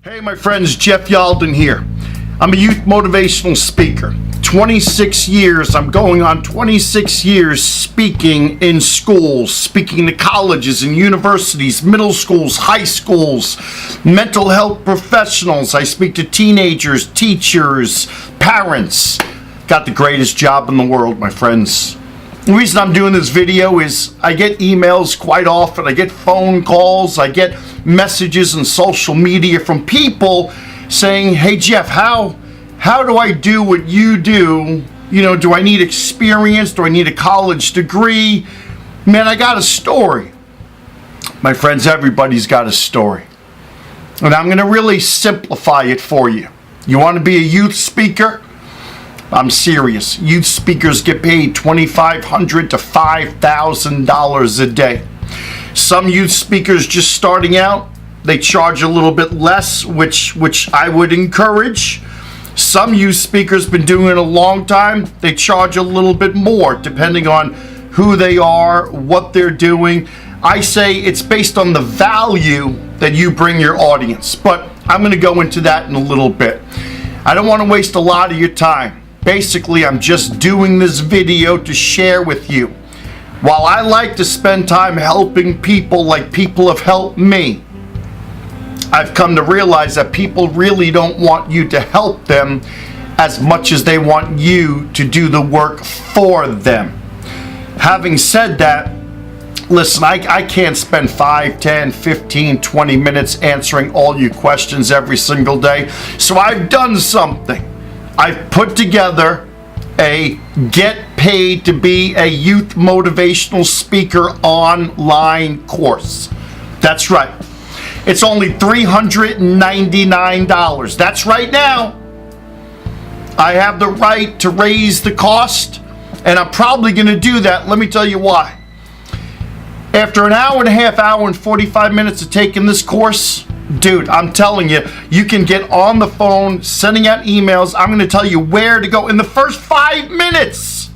Hey my friends, Jeff Yalden here. I'm a youth motivational speaker. 26 years, I'm going on 26 years speaking in schools, speaking to colleges and universities, middle schools, high schools, mental health professionals. I speak to teenagers, teachers, parents. Got the greatest job in the world, my friends. The reason I'm doing this video is I get emails quite often, I get phone calls, I get messages on social media from people saying, hey Jeff, how do I do what you do? You know, do I need experience? Do I need a college degree? Man, I got a story. My friends, everybody's got a story. And I'm going to really simplify it for you. You want to be a youth speaker? I'm serious. Youth speakers get paid $2,500 to $5,000 a day. Some youth speakers just starting out, they charge a little bit less, which I would encourage. Some youth speakers been doing it a long time, they charge a little bit more depending on who they are, what they're doing. I say it's based on the value that you bring your audience, but I'm going to go into that in a little bit. I don't want to waste a lot of your time. Basically, I'm just doing this video to share with you. While I like to spend time helping people like people have helped me, I've come to realize that people really don't want you to help them as much as they want you to do the work for them. Having said that, listen, I can't spend 5, 10, 15, 20 minutes answering all your questions every single day. So I've done something. I've put together a get paid to be a youth motivational speaker online course. That's right. It's only $399. That's right now. I have the right to raise the cost, and I'm probably going to do that. Let me tell you why. After an hour and a half, hour and 45 minutes of taking this course, dude, I'm telling you, you can get on the phone, sending out emails. I'm going to tell you where to go. In the first 5 minutes,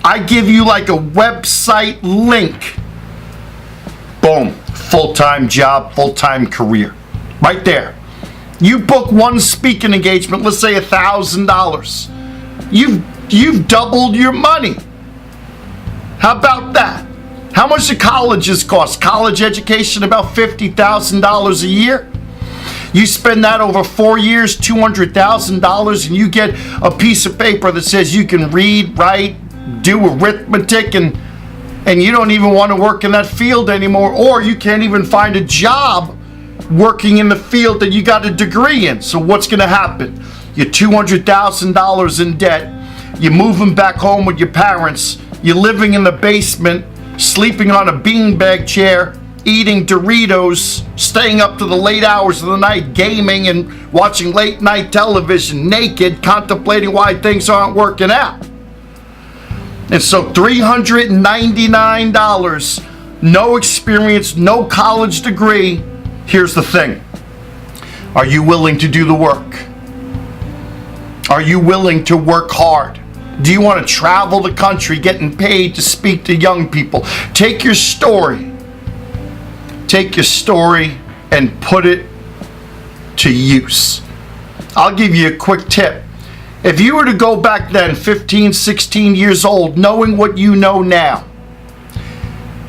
I give you like a website link. Boom. Full-time job, full-time career. Right there. You book one speaking engagement, let's say $1,000. You've doubled your money. How about that? How much do colleges cost? College education, about $50,000 a year. You spend that over 4 years, $200,000, and you get a piece of paper that says you can read, write, do arithmetic, and you don't even want to work in that field anymore, or you can't even find a job working in the field that you got a degree in. So what's going to happen? You're $200,000 in debt. You're moving back home with your parents. You're living in the basement, sleeping on a beanbag chair, eating Doritos, staying up to the late hours of the night, gaming and watching late night television, naked, contemplating why things aren't working out. And so $399, no experience, no college degree. Here's the thing. Are you willing to do the work? Are you willing to work hard? Do you want to travel the country getting paid to speak to young people? Take your story and put it to use. I'll give you a quick tip. If you were to go back then, 15, 16 years old, knowing what you know now,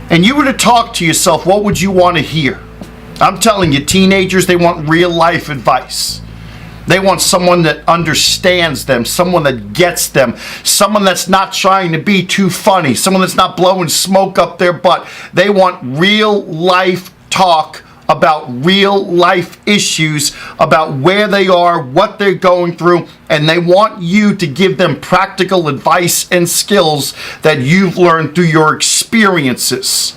and you were to talk to yourself, what would you want to hear? I'm telling you, teenagers, they want real life advice. They want someone that understands them, someone that gets them, someone that's not trying to be too funny, someone that's not blowing smoke up their butt. They want real life talk about real life issues, about where they are, what they're going through, and they want you to give them practical advice and skills that you've learned through your experiences.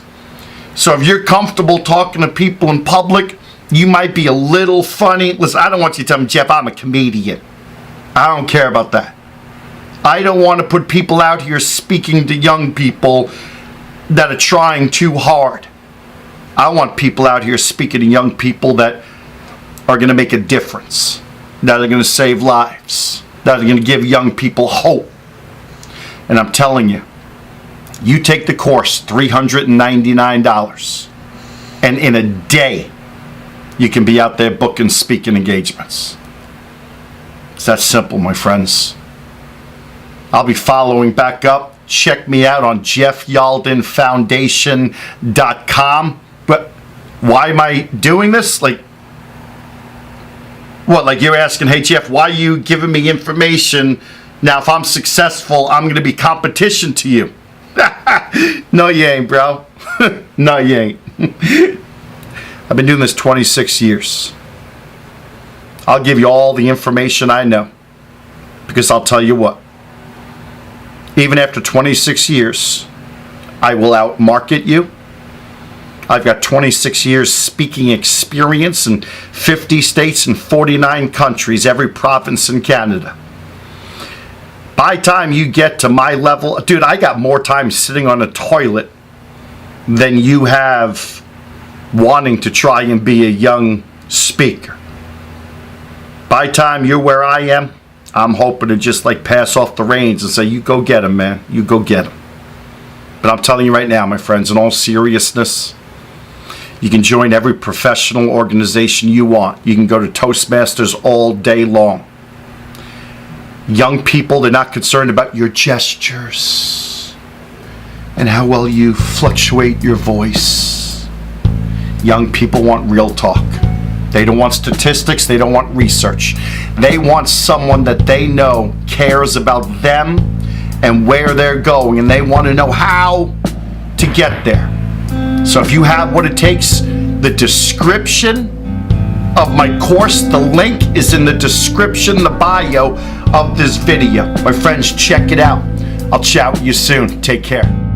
So if you're comfortable talking to people in public, you might be a little funny. Listen, I don't want you to tell me, Jeff, I'm a comedian. I don't care about that. I don't want to put people out here speaking to young people that are trying too hard. I want people out here speaking to young people that are going to make a difference, that are going to save lives, that are going to give young people hope. And I'm telling you, you take the course, $399, and in a day, you can be out there booking speaking engagements. It's that simple, my friends. I'll be following back up. Check me out on jeffyaldenfoundation.com. But why am I doing this? Like, what? Like you're asking, hey Jeff, why are you giving me information? Now, if I'm successful, I'm going to be competition to you. No, you ain't, bro. No, you ain't. I've been doing this 26 years. I'll give you all the information I know. Because I'll tell you what. Even after 26 years, I will outmarket you. I've got 26 years speaking experience in 50 states and 49 countries, every province in Canada. By the time you get to my level, dude, I got more time sitting on a toilet than you have wanting to try and be a young speaker. By the time you're where I am, I'm hoping to just like pass off the reins and say, you go get him, man. You go get him. But I'm telling you right now, my friends, in all seriousness, you can join every professional organization you want. You can go to Toastmasters all day long. Young people, they're not concerned about your gestures and how well you fluctuate your voice. Young people want real talk. They don't want statistics. They don't want research. They want someone that they know cares about them and where they're going, and they want to know how to get there. So if you have what it takes, the description of my course, the link is in the description, the bio of this video. My friends, check it out. I'll chat with you soon. Take care.